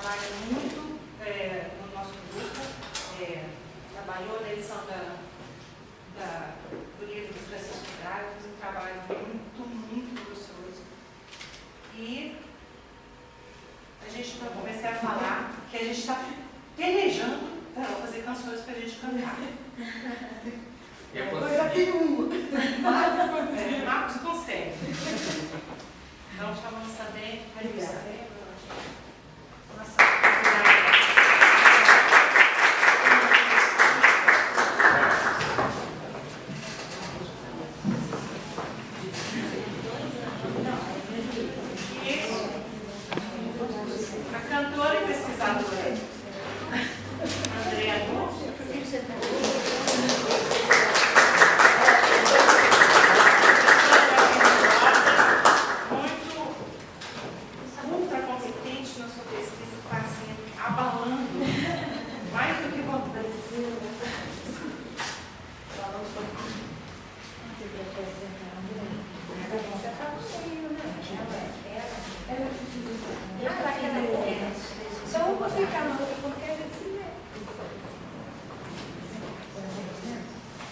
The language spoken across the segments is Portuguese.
trabalha muito no nosso grupo, trabalhou na edição do livro dos Francisco Braga, fez um trabalho muito gostoso. E a gente vai começar a falar que a gente está pelejando para fazer canções para a gente cantar. Eu já tenho uma. Marcos consegue. Então, chamamos também a Elizabeth. Nossa, a cantora e pesquisadora Andrea Nunes.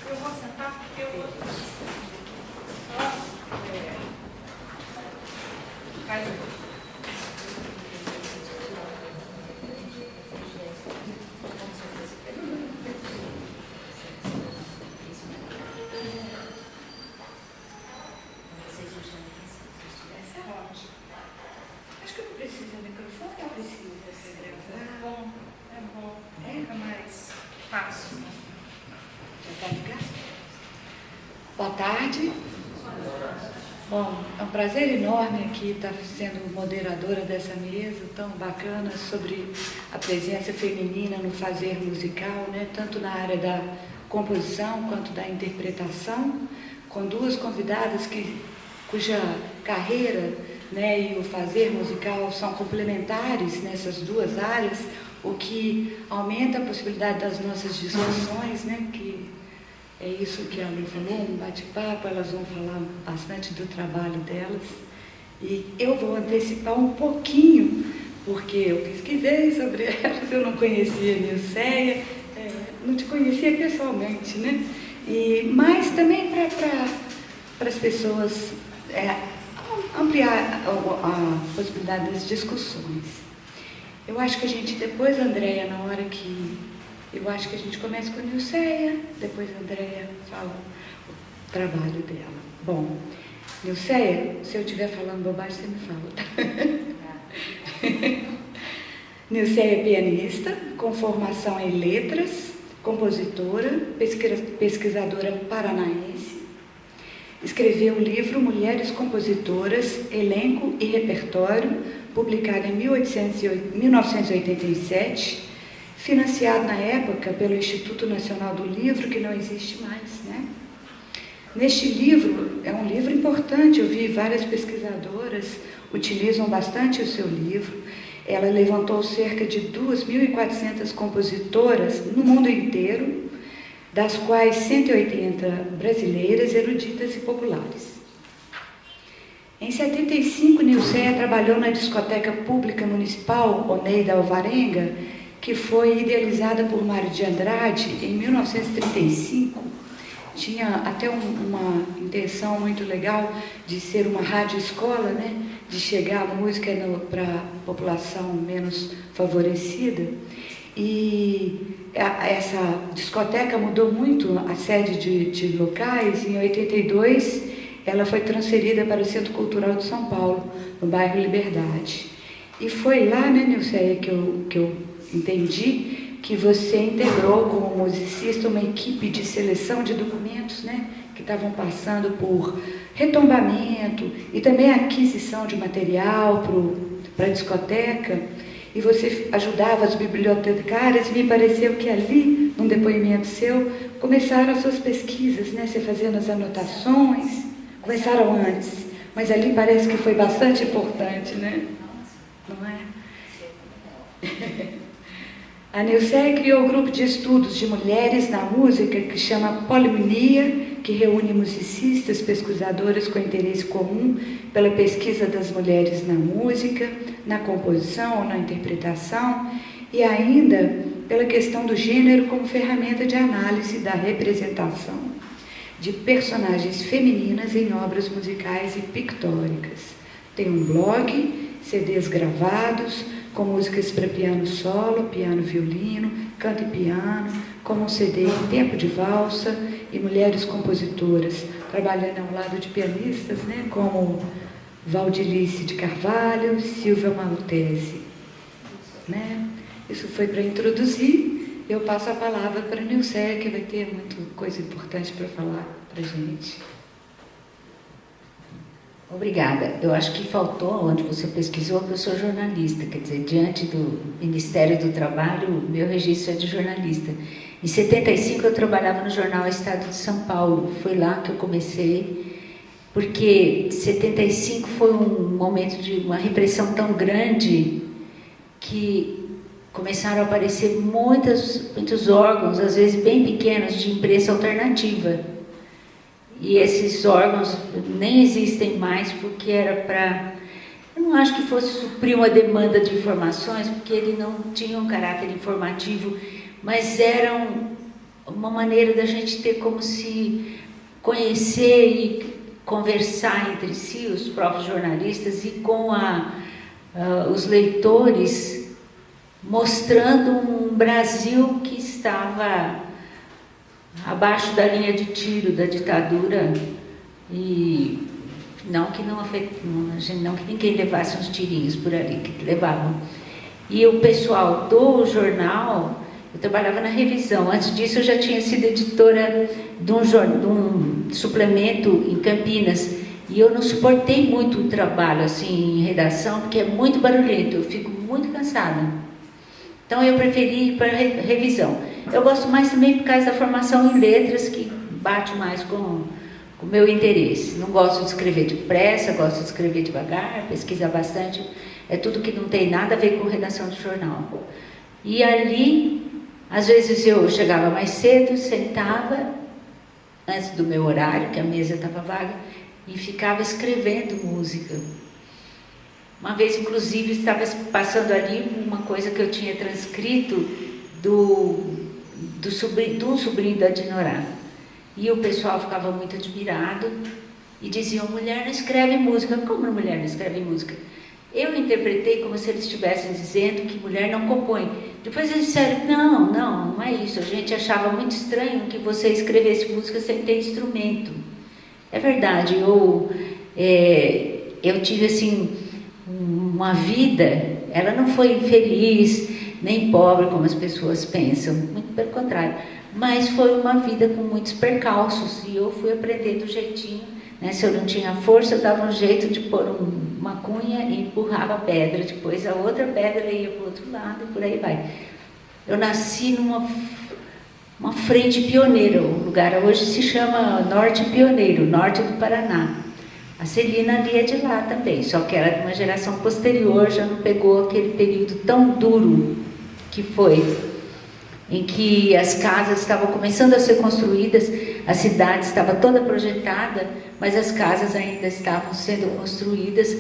Eu vou sentar porque eu vou acho que eu não preciso do microfone, eu preciso. É bom, fica mais fácil. Já está ligado? Boa tarde. Bom, é um prazer enorme aqui estar sendo moderadora dessa mesa tão bacana sobre a presença feminina no fazer musical, né? Tanto na área da composição quanto da interpretação, com duas convidadas cuja carreira, né, e o fazer musical são complementares nessas duas áreas, o que aumenta a possibilidade das nossas discussões, né, que é isso que a Lu falou, um bate-papo, elas vão falar bastante do trabalho delas. E eu vou antecipar um pouquinho, porque eu pesquisei sobre elas, eu não conhecia a Nilceia, não te conhecia pessoalmente, né? Mas também para as pessoas ampliar a possibilidade das discussões. Eu acho que a gente, depois, Andréia, na hora que... Eu acho que a gente começa com a Nilceia, depois a Andréia fala o trabalho dela. Bom, Nilceia, se eu estiver falando bobagem, você me fala, tá? Nilceia é pianista, com formação em letras, compositora, pesquisadora paranaense. Escreveu o livro Mulheres Compositoras, Elenco e Repertório, publicado em 1987, financiado na época pelo Instituto Nacional do Livro, que não existe mais, né? Neste livro, é um livro importante, eu vi várias pesquisadoras utilizam bastante o seu livro. Ela levantou cerca de 2.400 compositoras no mundo inteiro, das quais 180 brasileiras, eruditas e populares. Em 75, Nilceia trabalhou na Discoteca Pública Municipal Oneida Alvarenga, que foi idealizada por Mário de Andrade em 1935. Tinha até uma intenção muito legal de ser uma rádio-escola, né? De chegar a música para a população menos favorecida. E essa discoteca mudou muito a sede de locais. Em 82, ela foi transferida para o Centro Cultural de São Paulo, no bairro Liberdade. E foi lá, né, Nilceia, que eu entendi que você integrou como musicista uma equipe de seleção de documentos, né, que estavam passando por retombamento e também aquisição de material para a discoteca, e você ajudava as bibliotecárias, e me pareceu que ali, num depoimento seu, começaram as suas pesquisas, né, você fazendo as anotações, começaram antes, mas ali parece que foi bastante importante, né? Não é? A Nilceia criou o grupo de estudos de mulheres na música que chama Polimonia, que reúne musicistas, pesquisadoras com interesse comum pela pesquisa das mulheres na música, na composição ou na interpretação, e ainda pela questão do gênero como ferramenta de análise da representação de personagens femininas em obras musicais e pictóricas. Tem um blog, CDs gravados, com músicas para piano solo, piano violino, canto e piano, como um CD em tempo de valsa e mulheres compositoras, trabalhando ao lado de pianistas, né, como Valdilice de Carvalho, Silvia Maltese. Né? Isso foi para introduzir. Eu passo a palavra para a Nilce, que vai ter muita coisa importante para falar para a gente. Obrigada. Eu acho que faltou, onde você pesquisou, que eu sou jornalista, quer dizer, diante do Ministério do Trabalho, meu registro é de jornalista. Em 75 eu trabalhava no jornal Estado de São Paulo, foi lá que eu comecei, porque 75 foi um momento de uma repressão tão grande que começaram a aparecer muitos órgãos, às vezes bem pequenos, de imprensa alternativa. E esses órgãos nem existem mais porque era para... Eu não acho que fosse suprir uma demanda de informações, porque ele não tinha um caráter informativo, mas eram uma maneira da gente ter como se conhecer e conversar entre si, os próprios jornalistas, e com os leitores, mostrando um Brasil que estava abaixo da linha de tiro da ditadura, e não que ninguém levasse uns tirinhos por ali, que levavam. E o pessoal do jornal, eu trabalhava na revisão, antes disso eu já tinha sido editora de um suplemento em Campinas, e eu não suportei muito o trabalho assim em redação, porque é muito barulhento, eu fico muito cansada. Então eu preferi ir para a revisão. Eu gosto mais também por causa da formação em letras, que bate mais com o meu interesse. Não gosto de escrever depressa, gosto de escrever devagar, pesquisar bastante. É tudo que não tem nada a ver com redação de jornal. E ali, às vezes eu chegava mais cedo, sentava, antes do meu horário, que a mesa estava vaga, e ficava escrevendo música. Uma vez, inclusive, estava passando ali uma coisa que eu tinha transcrito de um sobrinho da Dinorá. E o pessoal ficava muito admirado e diziam, mulher não escreve música. Como mulher não escreve música? Eu interpretei como se eles estivessem dizendo que mulher não compõe. Depois eles disseram, não é isso. A gente achava muito estranho que você escrevesse música sem ter instrumento. É verdade, eu tive assim... uma vida, ela não foi infeliz, nem pobre, como as pessoas pensam, muito pelo contrário, mas foi uma vida com muitos percalços, e eu fui aprender do jeitinho, né? Se eu não tinha força, eu dava um jeito de pôr uma cunha e empurrava a pedra, depois a outra pedra ia para o outro lado, e por aí vai. Eu nasci numa frente pioneira, o lugar hoje se chama Norte Pioneiro, norte do Paraná. A Celina ali é de lá também, só que era de uma geração posterior, já não pegou aquele período tão duro que foi, em que as casas estavam começando a ser construídas, a cidade estava toda projetada, mas as casas ainda estavam sendo construídas.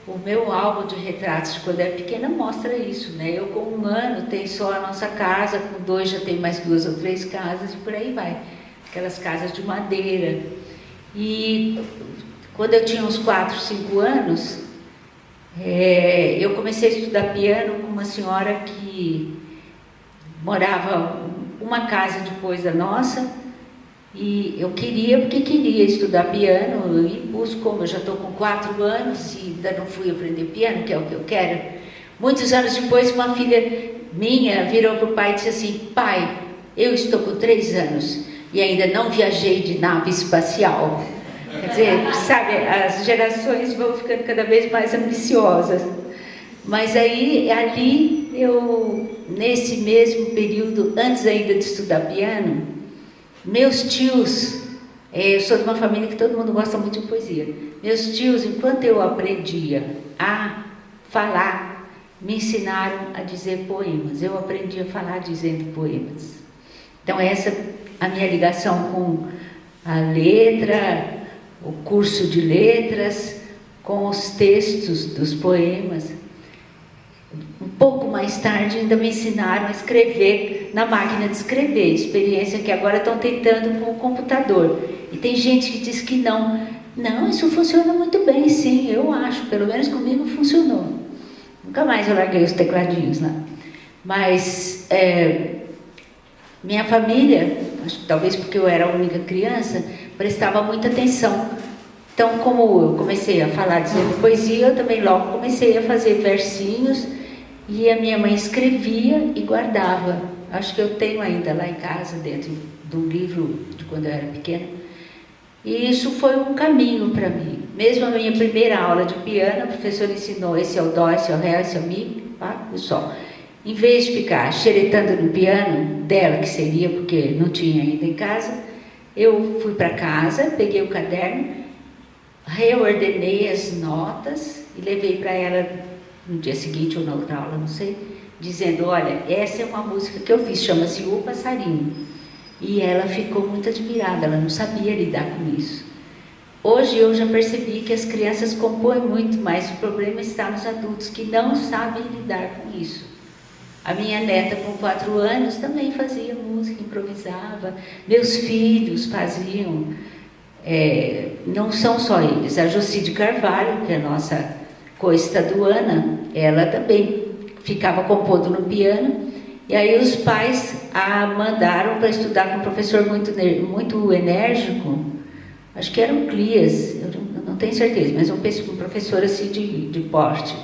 O meu álbum de retratos de quando era pequena mostra isso, né? Eu com 1 ano tenho só a nossa casa, com 2 já tem mais 2 ou 3 casas, e por aí vai. Aquelas casas de madeira. E... quando eu tinha uns 4, 5 anos, eu comecei a estudar piano com uma senhora que morava uma casa depois da nossa, e eu porque queria estudar piano, e como eu já estou com 4 anos e ainda não fui aprender piano, que é o que eu quero. Muitos anos depois, uma filha minha virou para o pai e disse assim, pai, eu estou com 3 anos e ainda não viajei de nave espacial. Quer dizer, sabe, as gerações vão ficando cada vez mais ambiciosas. Mas aí, ali, nesse mesmo período, antes ainda de estudar piano, meus tios, eu sou de uma família que todo mundo gosta muito de poesia. Meus tios, enquanto eu aprendia a falar, me ensinaram a dizer poemas. Eu aprendi a falar dizendo poemas. Então, essa é a minha ligação a letra, o curso de letras, com os textos dos poemas. Um pouco mais tarde ainda me ensinaram a escrever na máquina de escrever, experiência que agora estão tentando com o computador. E tem gente que diz que não. Não, isso funciona muito bem, sim, eu acho, pelo menos comigo funcionou. Nunca mais eu larguei os tecladinhos lá. Mas minha família, acho que talvez porque eu era a única criança, prestava muita atenção. Então, como eu comecei a falar dizendo poesia, eu também logo comecei a fazer versinhos e a minha mãe escrevia e guardava. Acho que eu tenho ainda lá em casa, dentro do livro de quando eu era pequena. E isso foi um caminho para mim. Mesmo a minha primeira aula de piano, o professor ensinou esse é o dó, esse é o ré, esse é o mi, pá, e o sol. Em vez de ficar xeretando no piano dela, que seria porque não tinha ainda em casa, eu fui para casa, peguei o caderno, reordenei as notas e levei para ela no dia seguinte ou na outra aula, não sei, dizendo, olha, essa é uma música que eu fiz, chama-se O Passarinho. E ela ficou muito admirada, ela não sabia lidar com isso. Hoje eu já percebi que as crianças compõem muito, mas o problema está nos adultos que não sabem lidar com isso. A minha neta com 4 anos também fazia música, improvisava. Meus filhos faziam, não são só eles. A Joci de Carvalho, que é a nossa coestaduana, ela também ficava compondo no piano. E aí os pais a mandaram para estudar com um professor muito enérgico, acho que era o Clias, eu não tenho certeza, mas um professor assim de porte.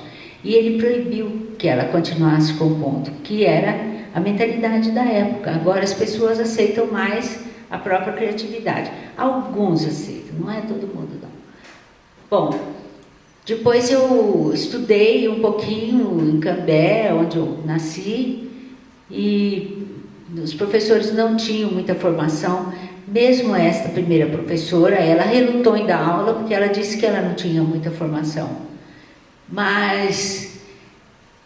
E ele proibiu que ela continuasse compondo, que era a mentalidade da época. Agora as pessoas aceitam mais a própria criatividade. Alguns aceitam, não é todo mundo não. Bom, depois eu estudei um pouquinho em Cambé, onde eu nasci, e os professores não tinham muita formação. Mesmo esta primeira professora, ela relutou em dar aula porque ela disse que ela não tinha muita formação. Mas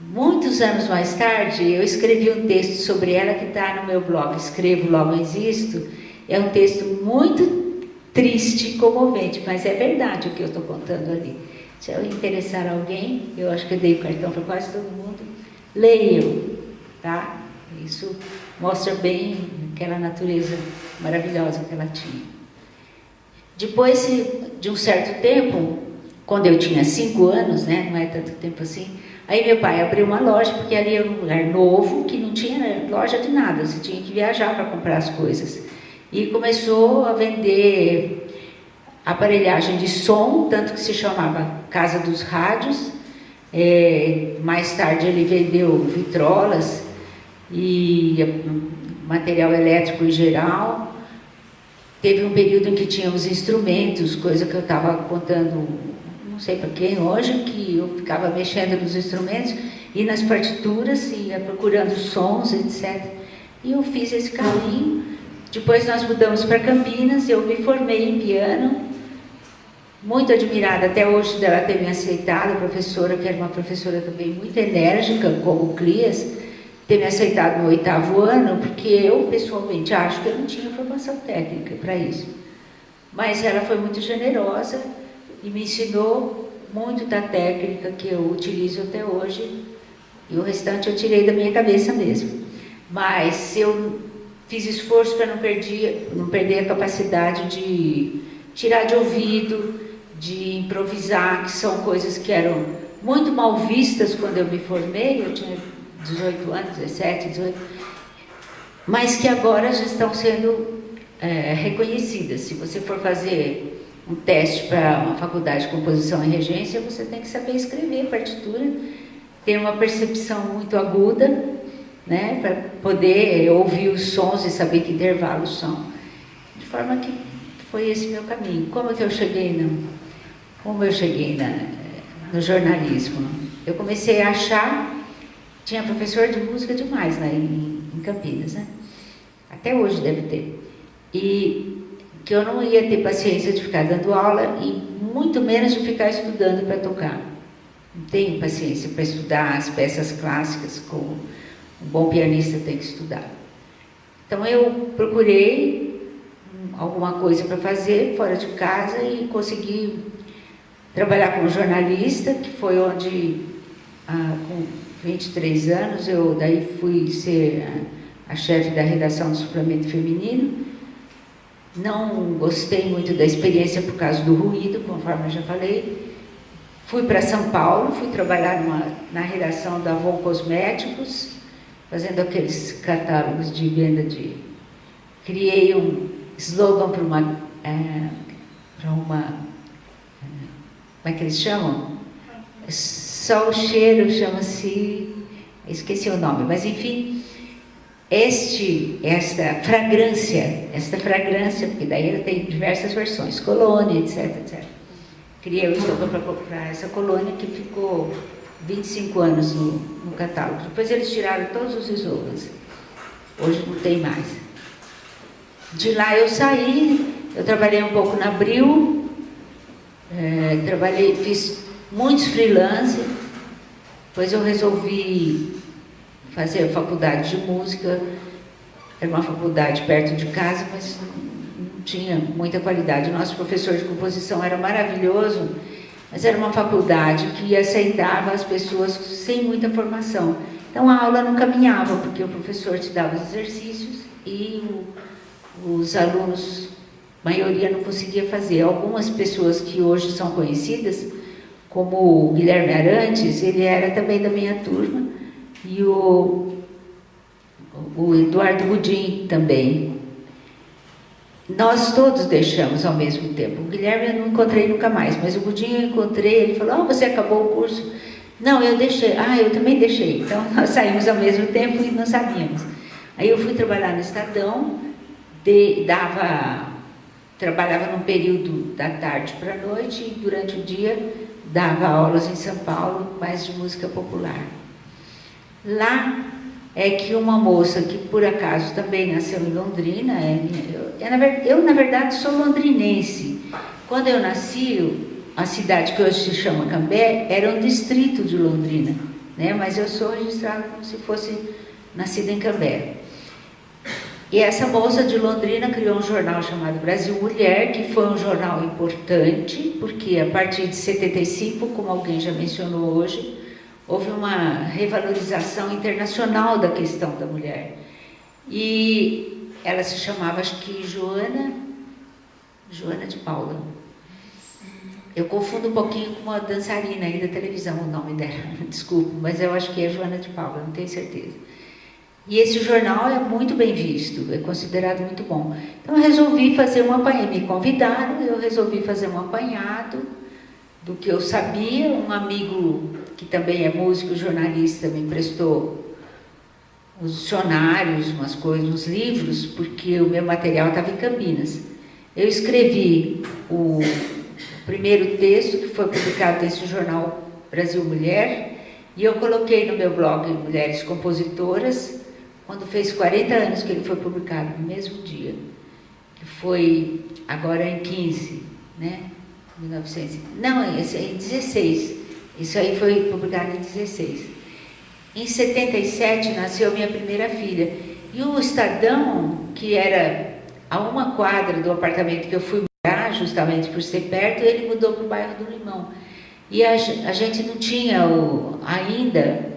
muitos anos mais tarde eu escrevi um texto sobre ela que está no meu blog, Escrevo Logo Existo. É um texto muito triste e comovente, mas é verdade o que eu estou contando ali. Se eu interessar alguém, eu acho que eu dei o cartão para quase todo mundo, leiam, tá? Isso mostra bem aquela natureza maravilhosa que ela tinha. Depois de um certo tempo, quando eu tinha 5 anos, né, não é tanto tempo assim, aí meu pai abriu uma loja, porque ali era um lugar novo, que não tinha loja de nada, você tinha que viajar para comprar as coisas. E começou a vender aparelhagem de som, tanto que se chamava Casa dos Rádios. Mais tarde ele vendeu vitrolas e material elétrico em geral. Teve um período em que tínhamos instrumentos, coisa que eu estava contando, não sei para quem hoje, que eu ficava mexendo nos instrumentos e nas partituras, ia procurando sons, etc. E eu fiz esse caminho. Depois nós mudamos para Campinas, eu me formei em piano, muito admirada até hoje dela ter me aceitado, a professora, que era uma professora também muito enérgica, como o Clias, ter me aceitado no 8º ano, porque eu, pessoalmente, acho que eu não tinha formação técnica para isso. Mas ela foi muito generosa e me ensinou muito da técnica que eu utilizo até hoje, e o restante eu tirei da minha cabeça mesmo. Mas eu fiz esforço para não perder a capacidade de tirar de ouvido, de improvisar, que são coisas que eram muito mal vistas quando eu me formei. Eu tinha 18 anos, 17, 18, mas que agora já estão sendo reconhecidas. Se você for fazer um teste para uma faculdade de composição e regência, você tem que saber escrever partitura, ter uma percepção muito aguda, né, para poder ouvir os sons e saber que intervalos são. De forma que foi esse meu caminho. Como eu cheguei no jornalismo? Eu comecei a achar, tinha professor de música demais lá em Campinas, né? Até hoje deve ter. E que eu não ia ter paciência de ficar dando aula e muito menos de ficar estudando para tocar. Não tenho paciência para estudar as peças clássicas como um bom pianista tem que estudar. Então eu procurei alguma coisa para fazer fora de casa e consegui trabalhar como jornalista, que foi onde, com 23 anos, eu daí fui ser a chefe da redação do Suplemento Feminino. Não gostei muito da experiência por causa do ruído, conforme eu já falei. Fui para São Paulo, fui trabalhar na redação da Avon Cosméticos, fazendo aqueles catálogos de venda de... Criei um slogan para uma... como é que eles chamam? Só o cheiro chama-se... Esqueci o nome, mas enfim... Esta fragrância, porque daí ela tem diversas versões, colônia, etc. Criei o slogan para essa colônia que ficou 25 anos no catálogo. Depois eles tiraram todos os slogans. Hoje não tem mais. De lá eu saí, eu trabalhei um pouco na Abril, fiz muitos freelancers, depois eu resolvi fazer a faculdade de música. Era uma faculdade perto de casa, mas não tinha muita qualidade. O nosso professor de composição era maravilhoso, mas era uma faculdade que aceitava as pessoas sem muita formação. Então a aula não caminhava, porque o professor te dava os exercícios e os alunos, a maioria não conseguia fazer. Algumas pessoas que hoje são conhecidas, como o Guilherme Arantes, ele era também da minha turma, e o Eduardo Gudim também. Nós todos deixamos ao mesmo tempo. O Guilherme eu não encontrei nunca mais, mas o Gudim eu encontrei, ele falou, você acabou o curso? Não, eu deixei. Eu também deixei. Então, nós saímos ao mesmo tempo e não sabíamos. Aí eu fui trabalhar no Estadão, trabalhava num período da tarde para a noite e durante o dia dava aulas em São Paulo, mais de música popular. Lá é que uma moça que por acaso também nasceu em Londrina, eu na verdade sou londrinense. Quando eu nasci, a cidade que hoje se chama Cambé era um distrito de Londrina, né? Mas eu sou registrada como se fosse nascida em Cambé. E essa moça de Londrina criou um jornal chamado Brasil Mulher, que foi um jornal importante, porque a partir de 75, como alguém já mencionou hoje, houve uma revalorização internacional da questão da mulher. E ela se chamava, acho que Joana de Paula. Eu confundo um pouquinho com uma dançarina aí da televisão, o nome dela, desculpa, mas eu acho que é Joana de Paula, não tenho certeza. E esse jornal é muito bem visto, é considerado muito bom. Então eu resolvi fazer um apanhado, me convidaram, eu resolvi fazer um apanhado do que eu sabia. Um amigo que também é músico, jornalista, me emprestou os dicionários, umas coisas, uns livros, porque o meu material estava em Campinas. Eu escrevi o primeiro texto que foi publicado nesse jornal Brasil Mulher, e eu coloquei no meu blog Mulheres Compositoras, quando fez 40 anos que ele foi publicado, no mesmo dia, que foi agora em 15, né? 1900, não, esse é em 16, isso aí foi publicado em 16. Em 77 nasceu minha primeira filha, e o Estadão, que era a uma quadra do apartamento que eu fui morar, justamente por ser perto, ele mudou para o bairro do Limão. E a gente não tinha ainda